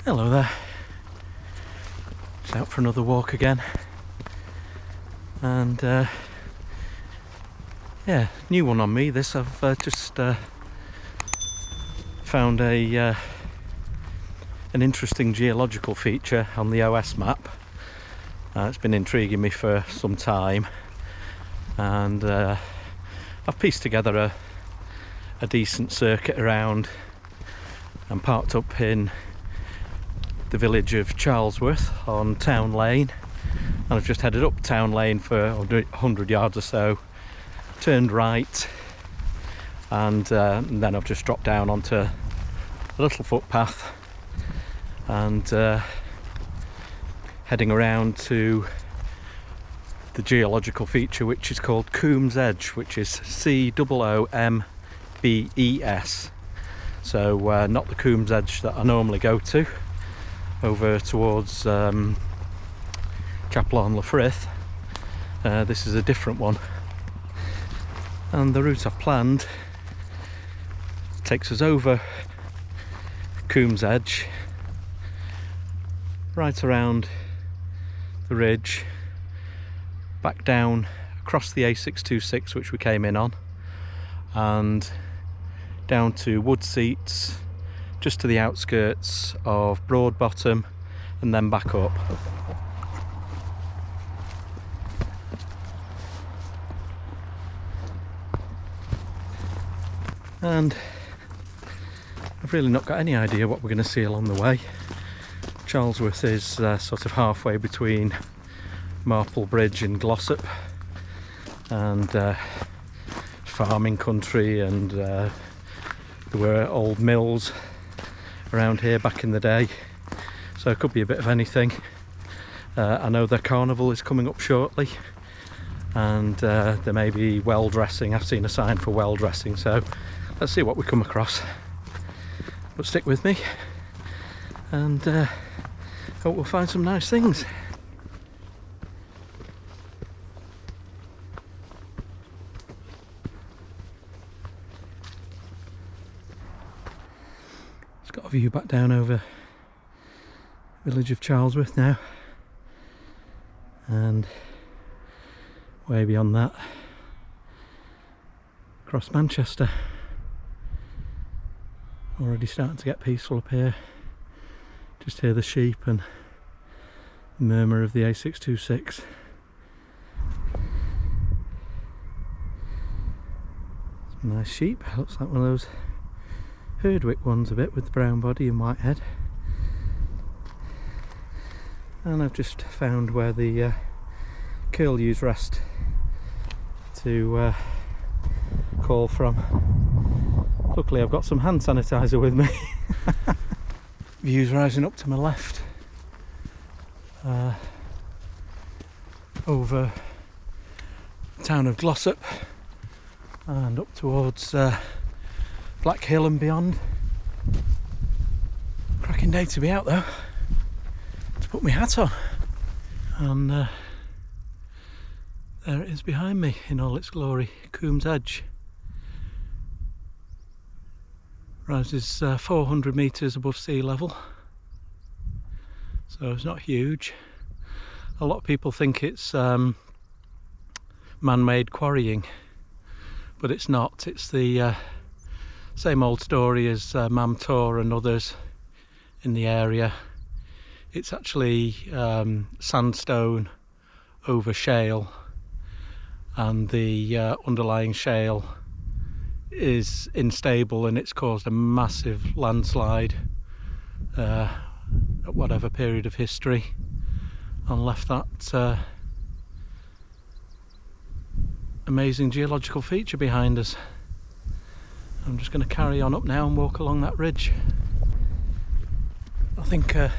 Hello there. Just out for another walk again, and yeah, new one on me. This I've just found an interesting geological feature on the OS map. It's been intriguing me for some time, and I've pieced together a decent circuit around and parked up in the village of Charlesworth on Town Lane, and I've just headed up Town Lane for 100 yards or so, turned right, and then I've just dropped down onto a little footpath and heading around to the geological feature which is called Coombes Edge, which is Coombes. So not the Coombes Edge that I normally go to over towards Chapel on Frith. This is a different one, and the route I've planned takes us over Coombes Edge, right around the ridge, back down across the A626 which we came in on, and down to Woodseats, just to the outskirts of Broadbottom, and then back up. And I've really not got any idea what we're going to see along the way. Charlesworth is sort of halfway between Marple Bridge and Glossop, and farming country, and there were old mills around here back in the day, so it could be a bit of anything. I know the carnival is coming up shortly, and there may be well dressing. I've seen a sign for well dressing, so let's see what we come across. But stick with me, and hope we'll find some nice things. Got a view back down over the village of Charlesworth now, and way beyond that across Manchester. Already starting to get peaceful up here. Just hear the sheep and the murmur of the A626. Some nice sheep. Looks like one of those Herdwick ones a bit, with the brown body and white head. And I've just found where the curlews rest to call from. Luckily I've got some hand sanitizer with me. Views rising up to my left over the town of Glossop and up towards Black Hill and beyond. Cracking day to be out though, to put my hat on, and there it is behind me in all its glory. Coombes Edge rises 400 metres above sea level, so it's not huge. A lot of people think it's man-made quarrying, but it's not. It's the same old story as Mam Tor and others in the area. It's actually sandstone over shale, and the underlying shale is unstable, and it's caused a massive landslide at whatever period of history, and left that amazing geological feature behind us. I'm just going to carry on up now and walk along that ridge. I think a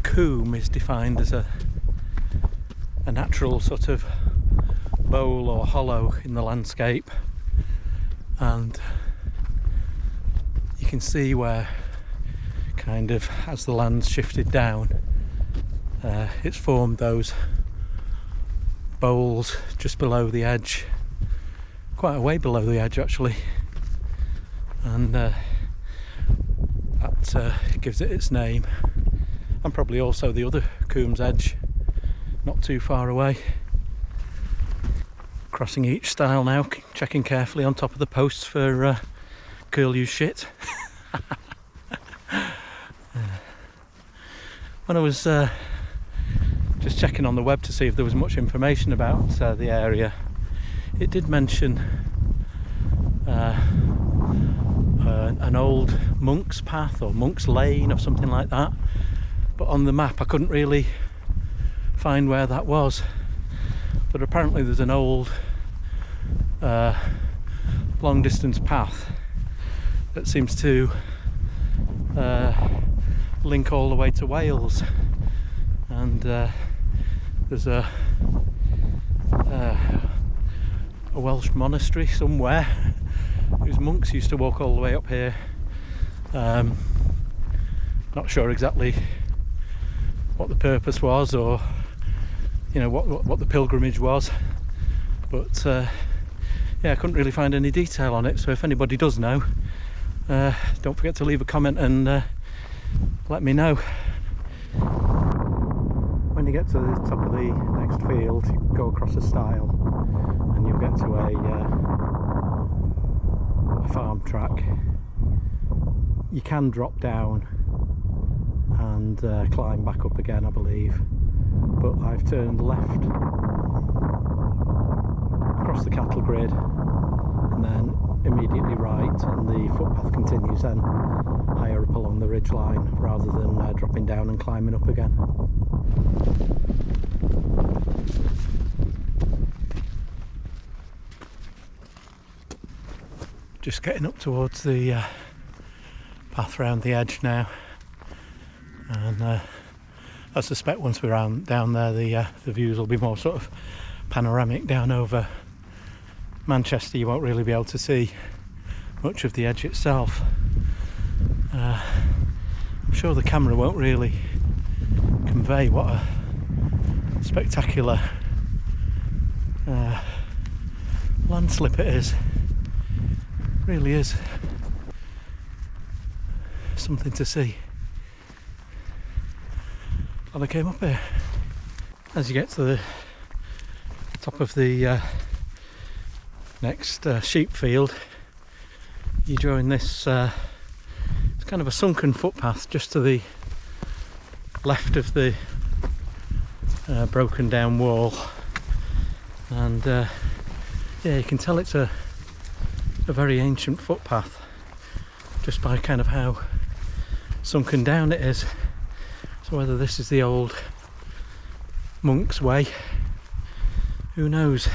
coombe is defined as a natural sort of bowl or hollow in the landscape, and you can see where, kind of as the land's shifted down, it's formed those bowls just below the edge, quite a way below the edge actually, and that gives it its name, and probably also the other Coombes Edge not too far away. Crossing each stile now, checking carefully on top of the posts for curlew shit. When I was just checking on the web to see if there was much information about the area, it did mention an old monk's path or monk's lane or something like that, but on the map I couldn't really find where that was. But apparently there's an old long distance path that seems to link all the way to Wales, and there's a Welsh monastery somewhere whose monks used to walk all the way up here. Not sure exactly what the purpose was, or you know what the pilgrimage was, but yeah, I couldn't really find any detail on it. So if anybody does know, don't forget to leave a comment and let me know. When you get to the top of the next field, you go across a stile and you'll get to a farm track. You can drop down and climb back up again, I believe, but I've turned left across the cattle grid and then immediately right, and the footpath continues then higher up along the ridge line rather than dropping down and climbing up again. Just getting up towards the path round the edge now, and I suspect once we're down there the views will be more sort of panoramic down over Manchester. You won't really be able to see much of the edge itself. I'm sure the camera won't really convey what a spectacular landslip it is. It really is something to see. Glad I came up here. As you get to the top of the next sheep field, you join this it's kind of a sunken footpath just to the left of the broken down wall, and yeah, you can tell it's a very ancient footpath just by kind of how sunken down it is. So whether this is the old monk's way, who knows.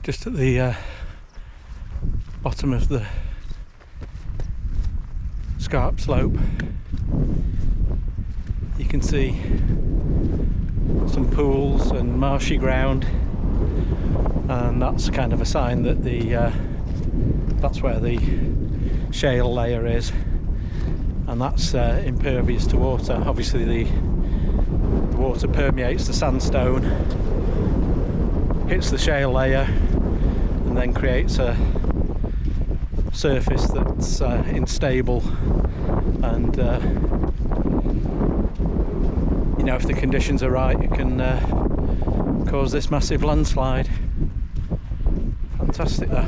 Just at the bottom of the scarp slope you can see some pools and marshy ground, and that's kind of a sign that that's where the shale layer is, and that's impervious to water. Obviously the water permeates the sandstone, hits the shale layer, and then creates a surface that's unstable, and you know, if the conditions are right, it can cause this massive landslide. Fantastic that.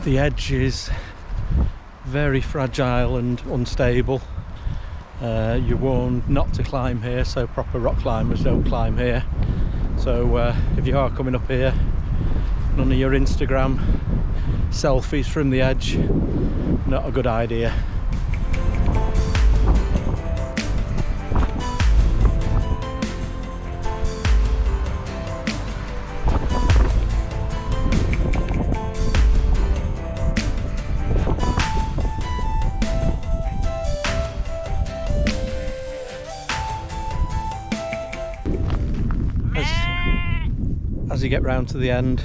The edge is very fragile and unstable. You're warned not to climb here, so proper rock climbers don't climb here. So if you are coming up here, none of your Instagram selfies from the edge, not a good idea. you get round to the end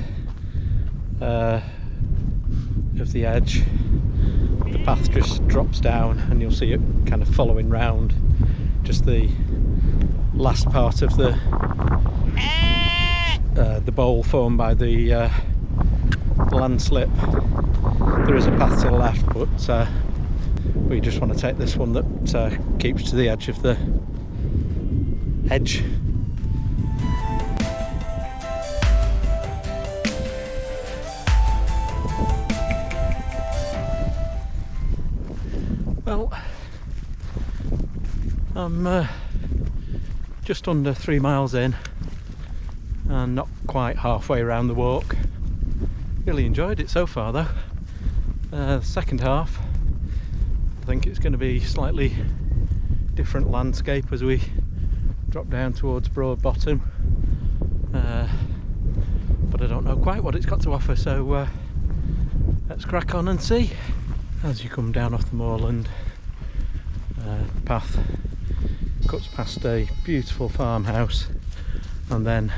of the edge, the path just drops down and you'll see it kind of following round just the last part of the bowl formed by the landslip. There is a path to the left, but we just want to take this one that keeps to the edge of the edge. Well, I'm just under 3 miles in and not quite halfway around the walk. Really enjoyed it so far though. The second half, I think it's going to be slightly different landscape as we drop down towards Broadbottom, but I don't know quite what it's got to offer, so let's crack on and see. As you come down off the moorland, the path cuts past a beautiful farmhouse, and then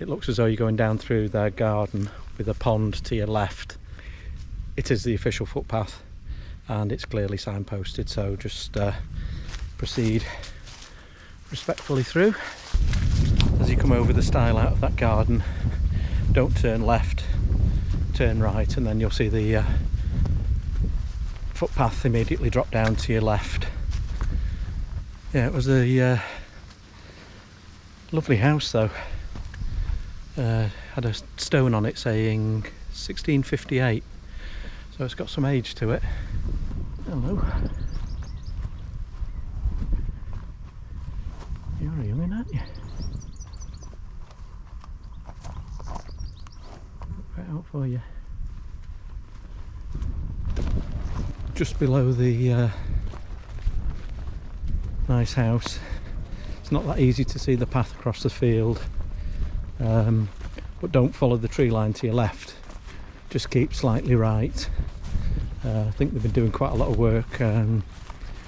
it looks as though you're going down through their garden with a pond to your left. It is the official footpath and it's clearly signposted, so just proceed respectfully through. As you come over the stile out of that garden, don't turn left, turn right, and then you'll see the footpath immediately drop down to your left. Yeah, it was a lovely house though. Had a stone on it saying 1658, so it's got some age to it. Hello. You're a young'un, aren't you? Right out for you. Just below the nice house, it's not that easy to see the path across the field, but don't follow the tree line to your left, just keep slightly right. I think they've been doing quite a lot of work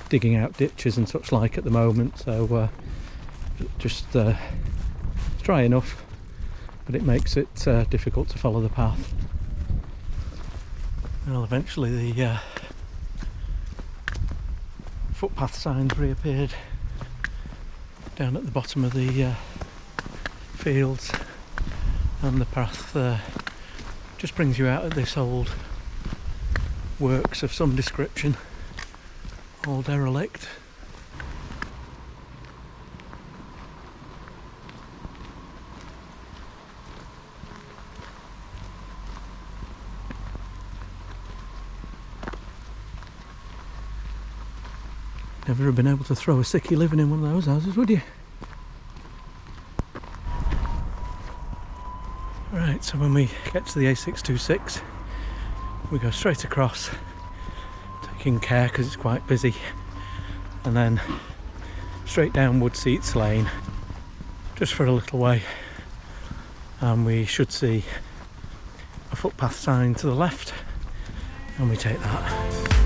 digging out ditches and such like at the moment, so just dry enough, but it makes it difficult to follow the path. Well, eventually the footpath signs reappeared down at the bottom of the fields, and the path just brings you out of this old works of some description, all derelict. Never have been able to throw a sickie living in one of those houses, would you? Right, so when we get to the A626, we go straight across, taking care because it's quite busy, and then straight down Woodseats Lane, just for a little way, and we should see a footpath sign to the left, and we take that.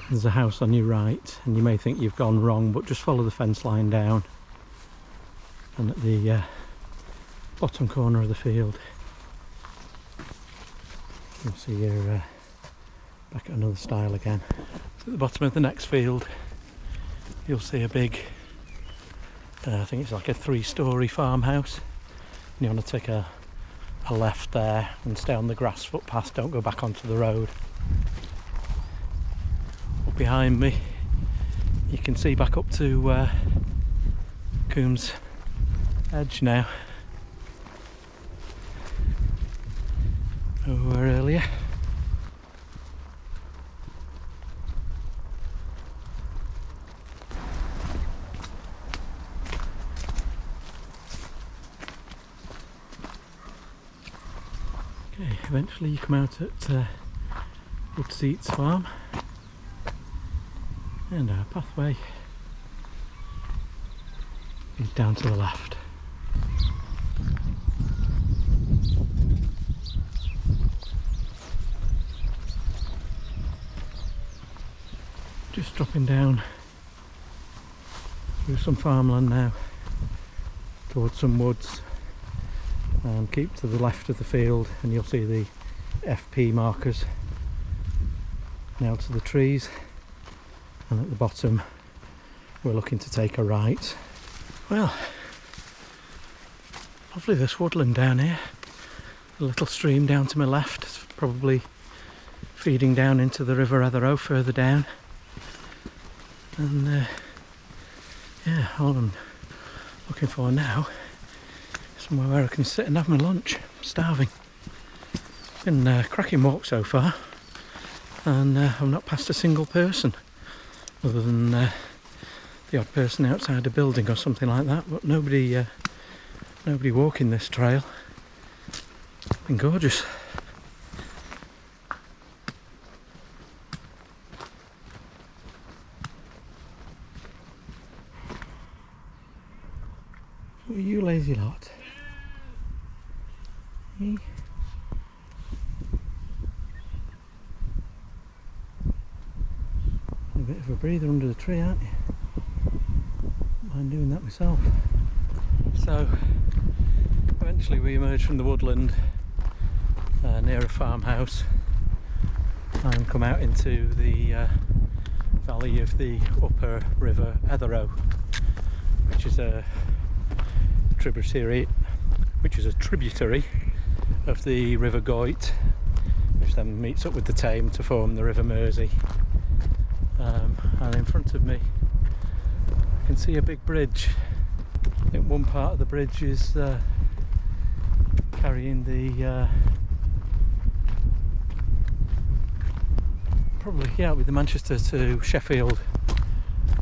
There's a house on your right and you may think you've gone wrong, but just follow the fence line down, and at the bottom corner of the field you'll see you're back at another stile again. So at the bottom of the next field you'll see a big, I think it's like a 3-storey farmhouse, and you want to take a left there and stay on the grass footpath, don't go back onto the road. Behind me you can see back up to Coombes Edge now, where we were earlier. Okay, eventually you come out at Woodseats Farm, and our pathway is down to the left. Just dropping down through some farmland now towards some woods, and keep to the left of the field and you'll see the FP markers nailed to the trees, and at the bottom we're looking to take a right. Well, lovely this woodland down here. A little stream down to my left, it's probably feeding down into the River Etherow further down. And yeah, all I'm looking for now is somewhere where I can sit and have my lunch. I'm starving. Been a cracking walk so far, and I've not passed a single person, other than the odd person outside a building or something like that, but nobody walking this trail. Been gorgeous. Oh, you lazy lot. Hey. A bit of a breather under the tree, aren't you? Don't mind doing that myself. So eventually we emerged from the woodland near a farmhouse and come out into the valley of the upper River Etherow, which is a tributary of the River Goyt, which then meets up with the Tame to form the River Mersey. And in front of me I can see a big bridge. I think one part of the bridge is carrying the probably, yeah, with the Manchester to Sheffield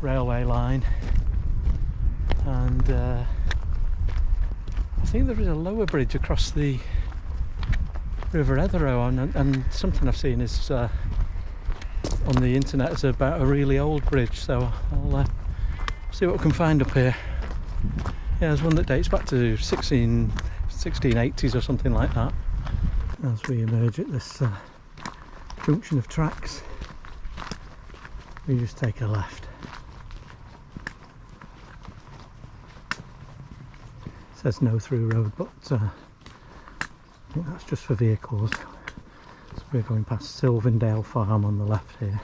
railway line, and I think there is a lower bridge across the River Etherow, and something I've seen is on the internet is about a really old bridge, so I'll see what we can find up here. Yeah, there's one that dates back to 1680s or something like that. As we emerge at this junction of tracks, we just take a left. It says no through road, but I think that's just for vehicles. So we're going past Silvendale Farm on the left here.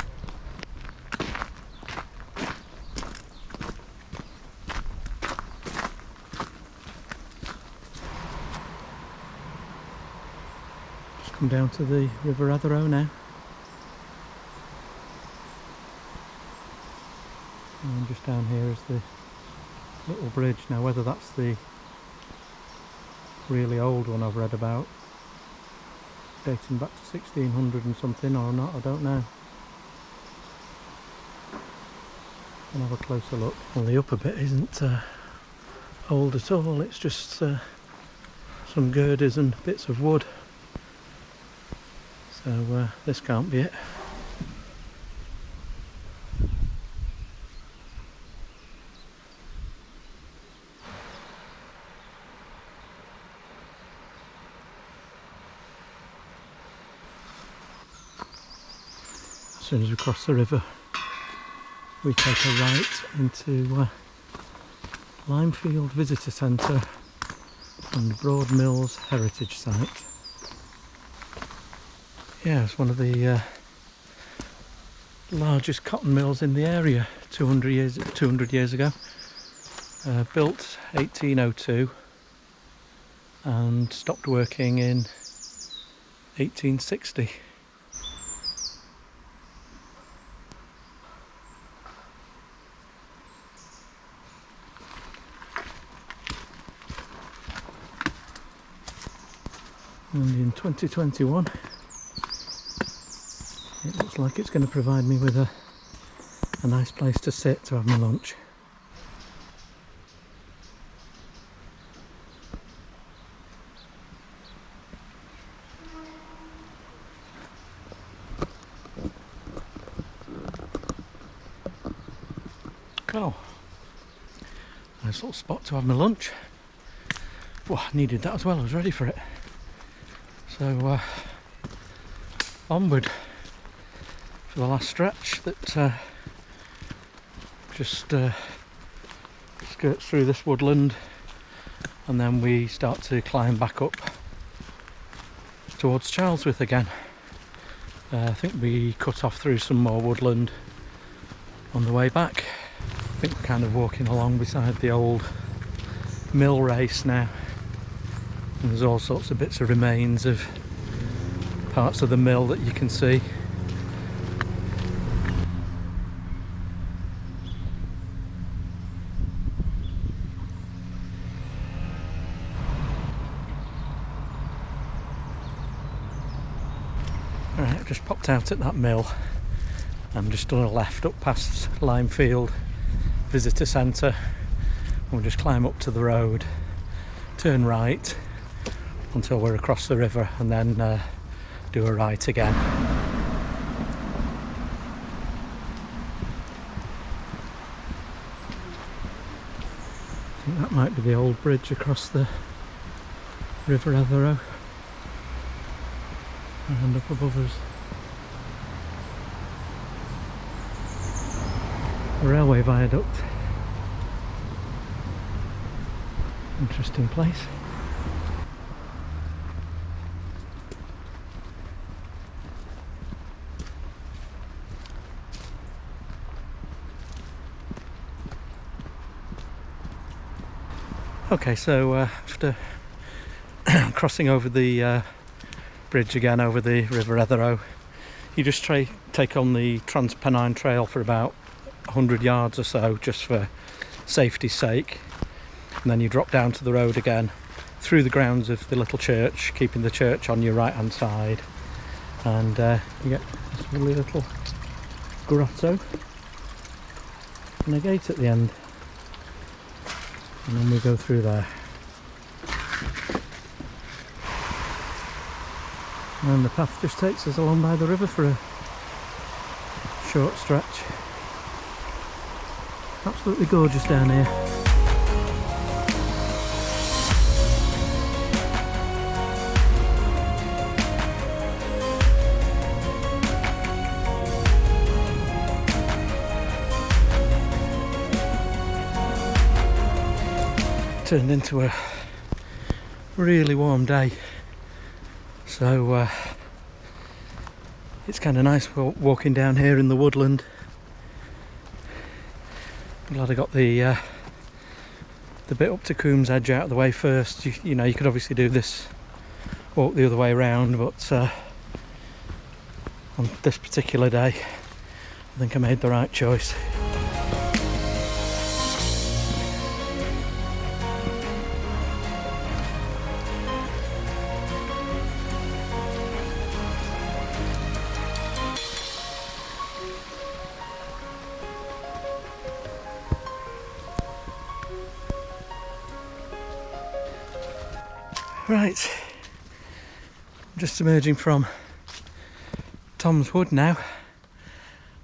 Just come down to the River Etherow now. And just down here is the little bridge. Now whether that's the really old one I've read about, dating back to 1600 and something or not, I don't know. I'll have a closer look. Well, the upper bit isn't old at all, it's just some girders and bits of wood. So this can't be it. As soon as we cross the river, we take a right into Limefield Visitor Centre and Broad Mills Heritage Site. Yeah, it's one of the largest cotton mills in the area. 200 years ago, built 1802 and stopped working in 1860. And in 2021 it looks like it's going to provide me with a nice place to sit to have my lunch. Oh, nice little spot to have my lunch. Well, I needed that as well, I was ready for it. So onward for the last stretch that just skirts through this woodland, and then we start to climb back up towards Charlesworth again. I think we cut off through some more woodland on the way back. I think we're kind of walking along beside the old mill race now, and there's all sorts of bits of remains of parts of the mill that you can see. Alright, I've just popped out at that mill. I'm just done a left up past Limefield Visitor Centre. We'll just climb up to the road, turn right until we're across the river, and then do a right again. I think that might be the old bridge across the River Etherow. And up above us, the railway viaduct. Interesting place. Okay, so after crossing over the bridge again over the River Etherow, you just take on the Trans-Pennine Trail for about 100 yards or so, just for safety's sake, and then you drop down to the road again through the grounds of the little church, keeping the church on your right hand side, and you get this lovely little grotto and a gate at the end, and then we go through there. And the path just takes us along by the river for a short stretch. Absolutely gorgeous down here. Turned into a really warm day. So it's kind of nice walking down here in the woodland. I'm glad I got the bit up to Coombes Edge out of the way first. You know, you could obviously do this, walk the other way around, but on this particular day, I think I made the right choice. Right, I'm just emerging from Tom's Wood now,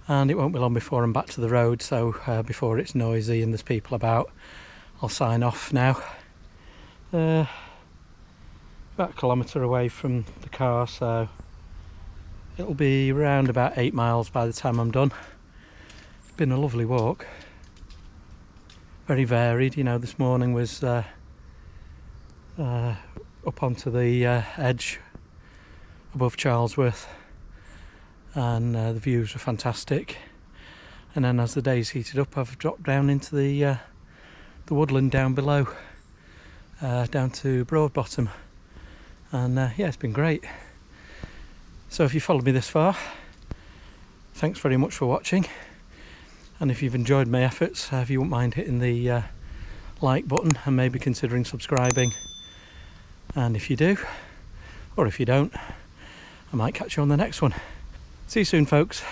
and it won't be long before I'm back to the road, so before it's noisy and there's people about, I'll sign off now. About a kilometre away from the car, so it'll be around about 8 miles by the time I'm done. It's been a lovely walk, very varied. You know, this morning was up onto the edge above Charlesworth, and the views were fantastic, and then as the day's heated up, I've dropped down into the woodland down below, down to Broadbottom, and yeah, it's been great. So if you followed me this far, thanks very much for watching, and if you've enjoyed my efforts, if you wouldn't mind hitting the like button and maybe considering subscribing. And if you do, or if you don't, I might catch you on the next one. See you soon, folks.